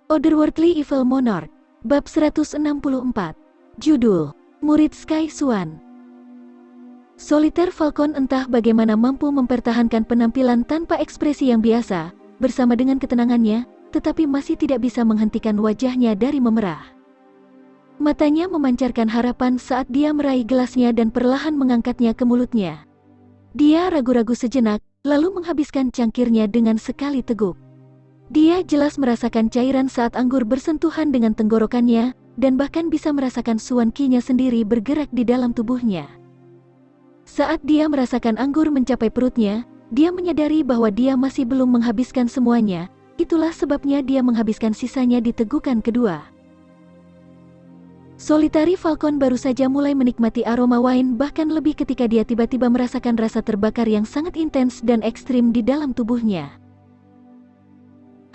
Otherworldly Evil Monarch, Bab 164. Judul, Murid Sky Swan. Solitaire Falcon entah bagaimana mampu mempertahankan penampilan tanpa ekspresi yang biasa, bersama dengan ketenangannya, tetapi masih tidak bisa menghentikan wajahnya dari memerah. Matanya memancarkan harapan saat dia meraih gelasnya dan perlahan mengangkatnya ke mulutnya. Dia ragu-ragu sejenak, lalu menghabiskan cangkirnya dengan sekali teguk. Dia jelas merasakan cairan saat anggur bersentuhan dengan tenggorokannya, dan bahkan bisa merasakan Swan Qi-nya sendiri bergerak di dalam tubuhnya. Saat dia merasakan anggur mencapai perutnya, dia menyadari bahwa dia masih belum menghabiskan semuanya, itulah sebabnya dia menghabiskan sisanya di tegukan kedua. Solitary Falcon baru saja mulai menikmati aroma wine, bahkan lebih ketika dia tiba-tiba merasakan rasa terbakar yang sangat intens dan ekstrim di dalam tubuhnya.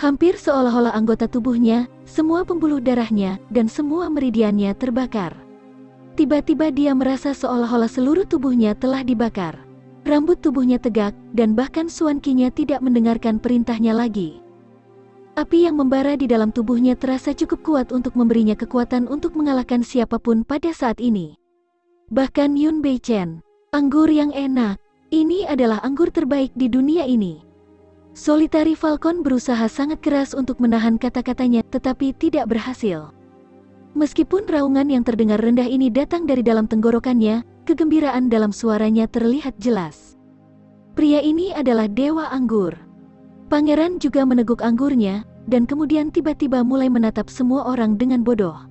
Hampir seolah-olah anggota tubuhnya, semua pembuluh darahnya, dan semua meridiannya terbakar. Tiba-tiba dia merasa seolah-olah seluruh tubuhnya telah dibakar. Rambut tubuhnya tegak, dan bahkan Swan Qi-nya tidak mendengarkan perintahnya lagi. Api yang membara di dalam tubuhnya terasa cukup kuat untuk memberinya kekuatan untuk mengalahkan siapapun pada saat ini. Bahkan Yun Bei Chen, anggur yang enak, ini adalah anggur terbaik di dunia ini. Solitary Falcon berusaha sangat keras untuk menahan kata-katanya, tetapi tidak berhasil. Meskipun raungan yang terdengar rendah ini datang dari dalam tenggorokannya, kegembiraan dalam suaranya terlihat jelas. Pria ini adalah dewa anggur. Pangeran juga meneguk anggurnya, dan kemudian tiba-tiba mulai menatap semua orang dengan bodoh.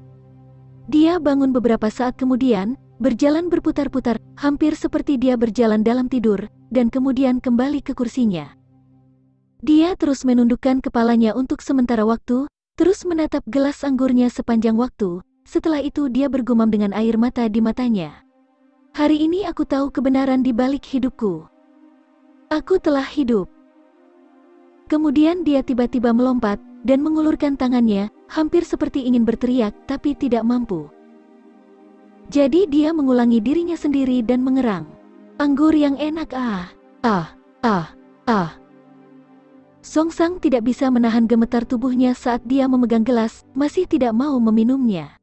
Dia bangun beberapa saat kemudian, berjalan berputar-putar, hampir seperti dia berjalan dalam tidur, dan kemudian kembali ke kursinya. Dia terus menundukkan kepalanya untuk sementara waktu, terus menatap gelas anggurnya sepanjang waktu. Setelah itu dia bergumam dengan air mata di matanya. Hari ini aku tahu kebenaran di balik hidupku. Aku telah hidup. Kemudian dia tiba-tiba melompat, dan mengulurkan tangannya, hampir seperti ingin berteriak, tapi tidak mampu. Jadi dia mengulangi dirinya sendiri dan mengerang. Anggur yang enak Song Sang tidak bisa menahan gemetar tubuhnya saat dia memegang gelas, masih tidak mau meminumnya.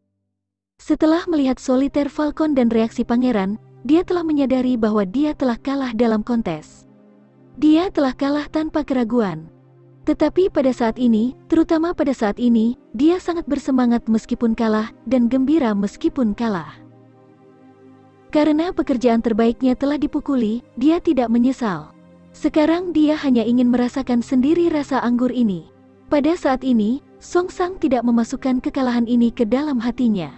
Setelah melihat Solitaire Falcon dan reaksi pangeran, dia telah menyadari bahwa dia telah kalah dalam kontes. Dia telah kalah tanpa keraguan. Tetapi pada saat ini, terutama pada saat ini, dia sangat bersemangat meskipun kalah, dan gembira meskipun kalah. Karena pekerjaan terbaiknya telah dipukuli, dia tidak menyesal. Sekarang dia hanya ingin merasakan sendiri rasa anggur ini. Pada saat ini, Song Sang tidak memasukkan kekalahan ini ke dalam hatinya.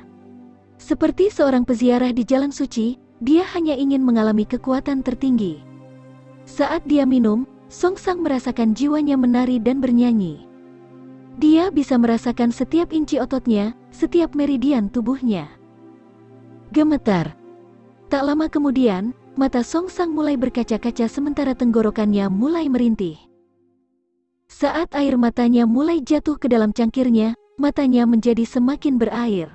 Seperti seorang peziarah di jalan suci, dia hanya ingin mengalami kekuatan tertinggi. Saat dia minum, Song Sang merasakan jiwanya menari dan bernyanyi. Dia bisa merasakan setiap inci ototnya, setiap meridian tubuhnya gemetar. Tak lama kemudian, mata Song Sang mulai berkaca-kaca sementara tenggorokannya mulai merintih. Saat air matanya mulai jatuh ke dalam cangkirnya, matanya menjadi semakin berair.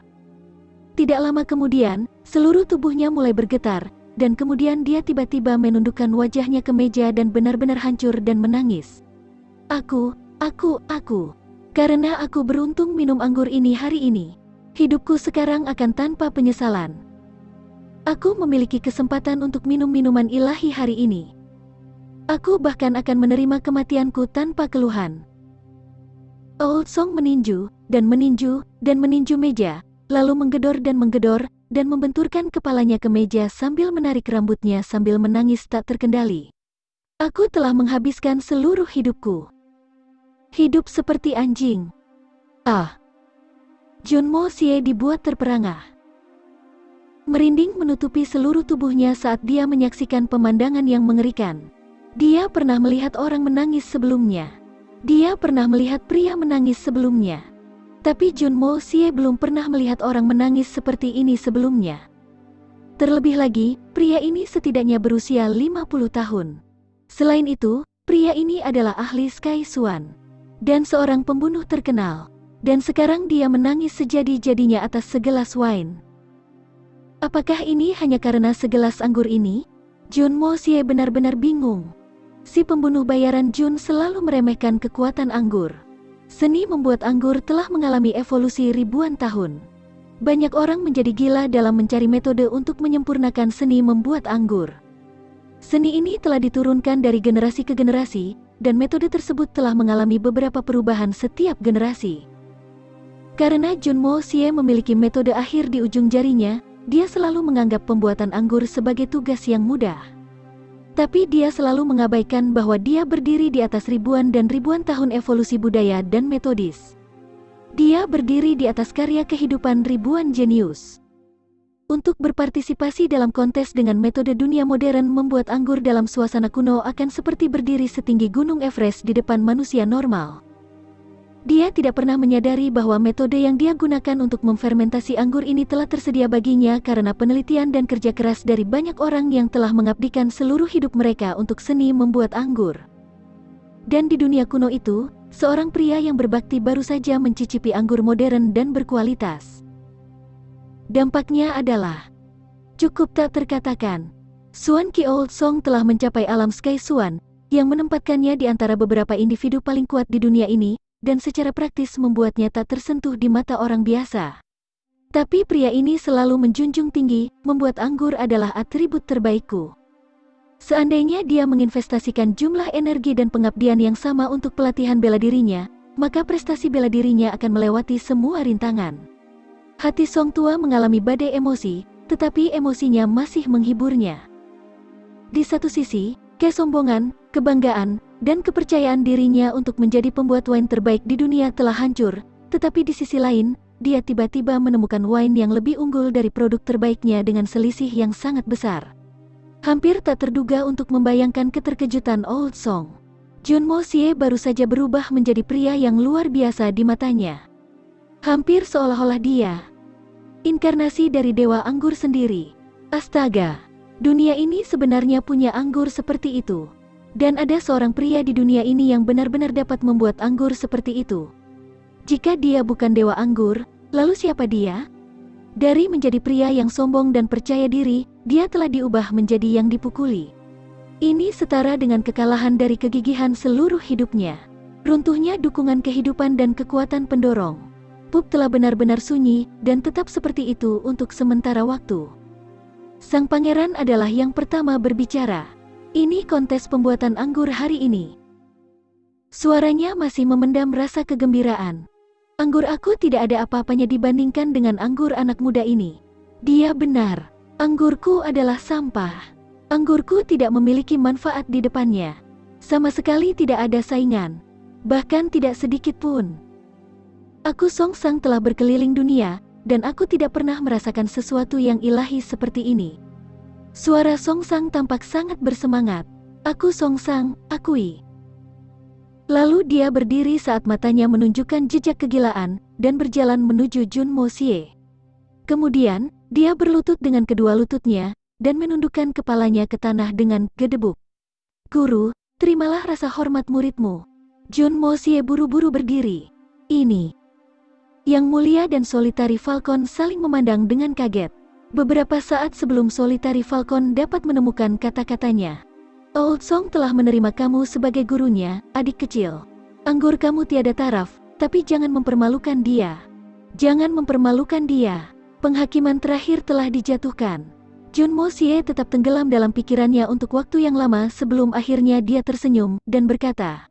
Tidak lama kemudian, seluruh tubuhnya mulai bergetar, dan kemudian dia tiba-tiba menundukkan wajahnya ke meja dan benar-benar hancur dan menangis. Aku, karena aku beruntung minum anggur ini hari ini. Hidupku sekarang akan tanpa penyesalan. Aku memiliki kesempatan untuk minum minuman ilahi hari ini. Aku bahkan akan menerima kematianku tanpa keluhan. Old Song meninju, dan meninju, dan meninju meja, lalu menggedor, dan membenturkan kepalanya ke meja sambil menarik rambutnya sambil menangis tak terkendali. Aku telah menghabiskan seluruh hidupku. Hidup seperti anjing. Junmo Xie dibuat terperangah. Merinding menutupi seluruh tubuhnya saat dia menyaksikan pemandangan yang mengerikan. Dia pernah melihat orang menangis sebelumnya. Dia pernah melihat pria menangis sebelumnya. Tapi Junmo Xie belum pernah melihat orang menangis seperti ini sebelumnya. Terlebih lagi, pria ini setidaknya berusia 50 tahun. Selain itu, pria ini adalah ahli Sky Swan dan seorang pembunuh terkenal. Dan sekarang dia menangis sejadi-jadinya atas segelas wine. Apakah ini hanya karena segelas anggur ini? Junmo Xie benar-benar bingung. Si pembunuh bayaran Jun selalu meremehkan kekuatan anggur. Seni membuat anggur telah mengalami evolusi ribuan tahun. Banyak orang menjadi gila dalam mencari metode untuk menyempurnakan seni membuat anggur. Seni ini telah diturunkan dari generasi ke generasi, dan metode tersebut telah mengalami beberapa perubahan setiap generasi. Karena Junmo Xie memiliki metode akhir di ujung jarinya, dia selalu menganggap pembuatan anggur sebagai tugas yang mudah. Tapi dia selalu mengabaikan bahwa dia berdiri di atas ribuan dan ribuan tahun evolusi budaya dan metodis. Dia berdiri di atas karya kehidupan ribuan jenius. Untuk berpartisipasi dalam kontes dengan metode dunia modern membuat anggur dalam suasana kuno akan seperti berdiri setinggi gunung Everest di depan manusia normal. Dia tidak pernah menyadari bahwa metode yang dia gunakan untuk memfermentasi anggur ini telah tersedia baginya karena penelitian dan kerja keras dari banyak orang yang telah mengabdikan seluruh hidup mereka untuk seni membuat anggur. Dan di dunia kuno itu, seorang pria yang berbakti baru saja mencicipi anggur modern dan berkualitas. Dampaknya adalah cukup tak terkatakan. Xuan Qi Old Song telah mencapai alam Sky Xuan, yang menempatkannya di antara beberapa individu paling kuat di dunia ini, dan secara praktis membuatnya tak tersentuh di mata orang biasa. Tapi pria ini selalu menjunjung tinggi, membuat anggur adalah atribut terbaikku. Seandainya dia menginvestasikan jumlah energi dan pengabdian yang sama untuk pelatihan bela dirinya, maka prestasi bela dirinya akan melewati semua rintangan. Hati Song tua mengalami badai emosi, tetapi emosinya masih menghiburnya. Di satu sisi, kesombongan, kebanggaan, dan kepercayaan dirinya untuk menjadi pembuat wine terbaik di dunia telah hancur, tetapi di sisi lain, dia tiba-tiba menemukan wine yang lebih unggul dari produk terbaiknya dengan selisih yang sangat besar. Hampir tak terduga untuk membayangkan keterkejutan Old Song. Junmo Xie baru saja berubah menjadi pria yang luar biasa di matanya. Hampir seolah-olah dia inkarnasi dari dewa anggur sendiri. Astaga, dunia ini sebenarnya punya anggur seperti itu. Dan ada seorang pria di dunia ini yang benar-benar dapat membuat anggur seperti itu. Jika dia bukan dewa anggur, lalu siapa dia? Dari menjadi pria yang sombong dan percaya diri, dia telah diubah menjadi yang dipukuli. Ini setara dengan kekalahan dari kegigihan seluruh hidupnya. Runtuhnya dukungan kehidupan dan kekuatan pendorong. Pup telah benar-benar sunyi, dan tetap seperti itu untuk sementara waktu. Sang pangeran adalah yang pertama berbicara. Ini kontes pembuatan anggur hari ini. Suaranya masih memendam rasa kegembiraan. Anggur aku tidak ada apa-apanya dibandingkan dengan anggur anak muda ini. Dia benar. Anggurku adalah sampah. Anggurku tidak memiliki manfaat di depannya. Sama sekali tidak ada saingan. Bahkan tidak sedikit pun. Aku Song Sang telah berkeliling dunia, dan aku tidak pernah merasakan sesuatu yang ilahi seperti ini. Suara Song Sang tampak sangat bersemangat. Aku Song Sang, akui. Lalu dia berdiri saat matanya menunjukkan jejak kegilaan, dan berjalan menuju Junmo Xie. Kemudian, dia berlutut dengan kedua lututnya, dan menundukkan kepalanya ke tanah dengan gedebuk. Guru, terimalah rasa hormat muridmu. Junmo Xie buru-buru berdiri. Ini. Yang Mulia dan Solitary Falcon saling memandang dengan kaget. Beberapa saat sebelum Solitary Falcon dapat menemukan kata-katanya. Old Song telah menerima kamu sebagai gurunya, adik kecil. Anggur kamu tiada taraf, tapi jangan mempermalukan dia. Jangan mempermalukan dia. Penghakiman terakhir telah dijatuhkan. Junmo Xie tetap tenggelam dalam pikirannya untuk waktu yang lama sebelum akhirnya dia tersenyum dan berkata,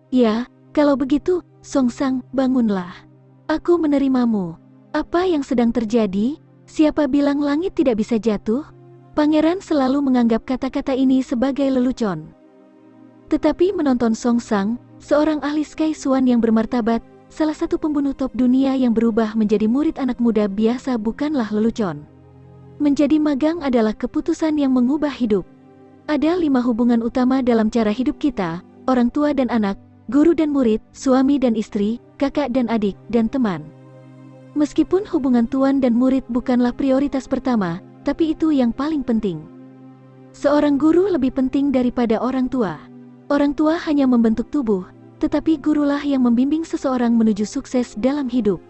"Ya, kalau begitu, Song Sang, bangunlah. Aku menerimamu. Apa yang sedang terjadi? Siapa bilang langit tidak bisa jatuh?" Pangeran selalu menganggap kata-kata ini sebagai lelucon. Tetapi menonton Song Sang, seorang ahli Sky Xuan yang bermartabat, salah satu pembunuh top dunia yang berubah menjadi murid anak muda biasa bukanlah lelucon. Menjadi magang adalah keputusan yang mengubah hidup. Ada 5 hubungan utama dalam cara hidup kita, orang tua dan anak, guru dan murid, suami dan istri, kakak dan adik, dan teman. Meskipun hubungan tuan dan murid bukanlah prioritas pertama, tapi itu yang paling penting. Seorang guru lebih penting daripada orang tua. Orang tua hanya membentuk tubuh, tetapi gurulah yang membimbing seseorang menuju sukses dalam hidup.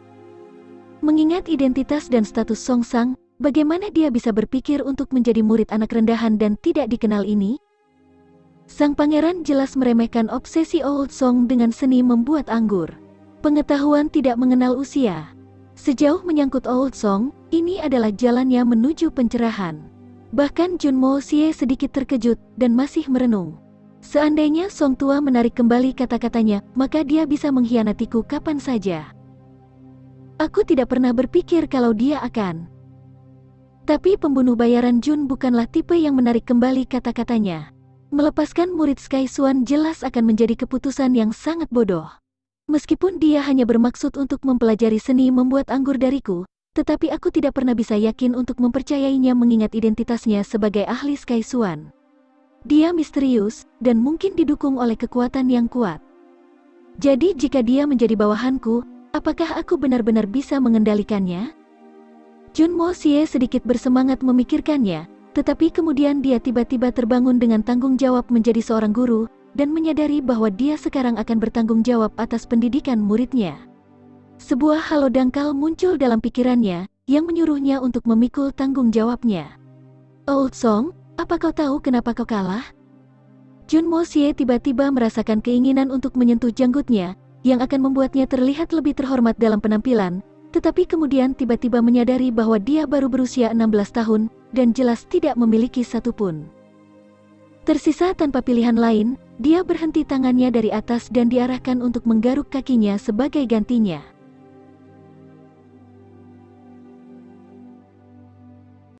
Mengingat identitas dan status Song Sang, bagaimana dia bisa berpikir untuk menjadi murid anak rendahan dan tidak dikenal ini? Sang pangeran jelas meremehkan obsesi Old Song dengan seni membuat anggur. Pengetahuan tidak mengenal usia. Sejauh menyangkut Old Song, ini adalah jalannya menuju pencerahan. Bahkan Junmo Xie sedikit terkejut dan masih merenung. Seandainya Song Tua menarik kembali kata-katanya, maka dia bisa mengkhianatiku kapan saja. Aku tidak pernah berpikir kalau dia akan. Tapi pembunuh bayaran Jun bukanlah tipe yang menarik kembali kata-katanya. Melepaskan murid Sky Suan jelas akan menjadi keputusan yang sangat bodoh. Meskipun dia hanya bermaksud untuk mempelajari seni membuat anggur dariku, tetapi aku tidak pernah bisa yakin untuk mempercayainya mengingat identitasnya sebagai ahli Sky Suan. Dia misterius, dan mungkin didukung oleh kekuatan yang kuat. Jadi jika dia menjadi bawahanku, apakah aku benar-benar bisa mengendalikannya? Junmo Xie sedikit bersemangat memikirkannya, tetapi kemudian dia tiba-tiba terbangun dengan tanggung jawab menjadi seorang guru, dan menyadari bahwa dia sekarang akan bertanggung jawab atas pendidikan muridnya. Sebuah halo dangkal muncul dalam pikirannya, yang menyuruhnya untuk memikul tanggung jawabnya. Old Song, apa kau tahu kenapa kau kalah? Junmo Xie tiba-tiba merasakan keinginan untuk menyentuh janggutnya, yang akan membuatnya terlihat lebih terhormat dalam penampilan, tetapi kemudian tiba-tiba menyadari bahwa dia baru berusia 16 tahun, dan jelas tidak memiliki satupun. Tersisa tanpa pilihan lain, dia berhenti tangannya dari atas dan diarahkan untuk menggaruk kakinya sebagai gantinya.